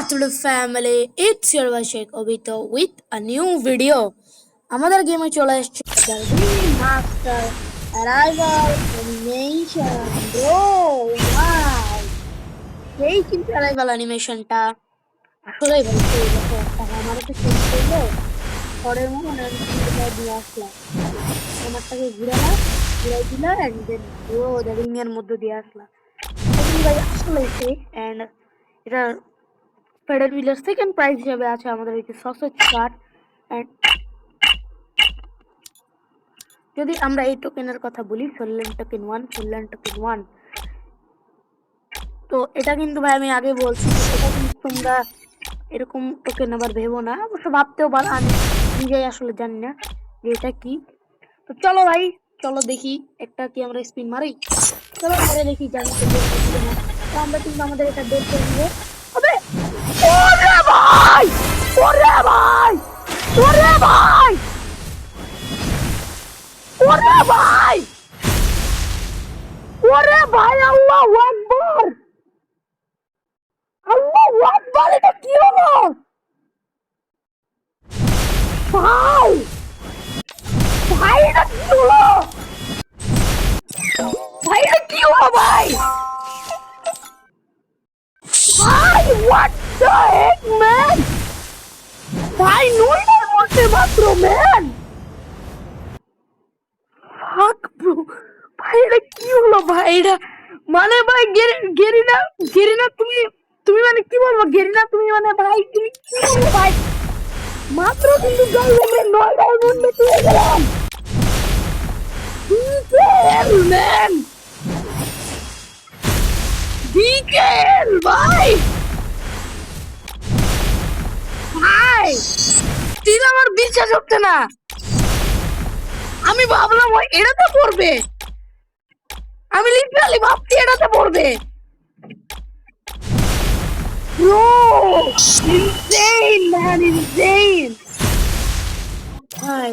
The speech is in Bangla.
Absolute family, it's your Vashek Obito with a new video. আমাদের গেমে চলে এসেছে The Remaster Arrival Animation Bro, wow! সেই কিন্তু Arrival Animationটা আসলেই ভালো ছিল। দেখো আমার একটা চেঞ্জ করলো পরের মতন আমি দিয়ে আসলাম আমারটাকে ঘুরাই দিলা and then পুরো the ring এর মধ্যে দিয়ে আসলাম ভাই আসলে and এটা ফেডারেল বিলার সেকেন্ড প্রাইজ হিসেবে আছে আমাদের এই সসেজ কার্ড এন্ড যদি আমরা এই টোকেনের কথা বলি ফিনল্যান্ড টোকেন 1 তো এটা কিন্তু ভাই আমি আগে বলছি এটা কিন্তু তোমরা এরকম টোকেন আবার ভেবো না অবশ্য ভাবতেও পারো আমি নিজেই আসলে জানি না যে এটা কি তো চলো ভাই চলো দেখি একটা কি আমরা স্পিন মারি চলো পরে দেখি জানি তো আমরা কিন্তু আমাদের এটা বের করে নিব আবে ওরে ভাই ওরে ভাই ওরে ভাই ওরে ভাই ওরে ভাই আল্লাহু আকবার আল্লাহু আকবার এটা কি হলো ভাই ভাই এটা কি হলো ভাই এটা কি হলো ভাই ভাই what the heck man ভাই নইটার মধ্যে মাত্র ম্যান fuck bro ভাই এটা কি হলো ভাই এটা মানে ভাই গেরিনা তুমি মানে কি বলবো গেরিনা তুমি মানে ভাই তুমি কি বলবো ভাই মাত্র কিন্তু গাইস আমরা 9টার মধ্যে পেয়ে গেলাম ডিকেএল ম্যান ডিকেএল ভাই ভাই তিন আমার বিশ্বাস হচ্ছে না আমি ভাবলাম ওই এটাতে পড়বে আমি লিটারালি ভাবছি এটাতে পড়বে ব্রো ইনসেইন ম্যান ইনসেইন ভাই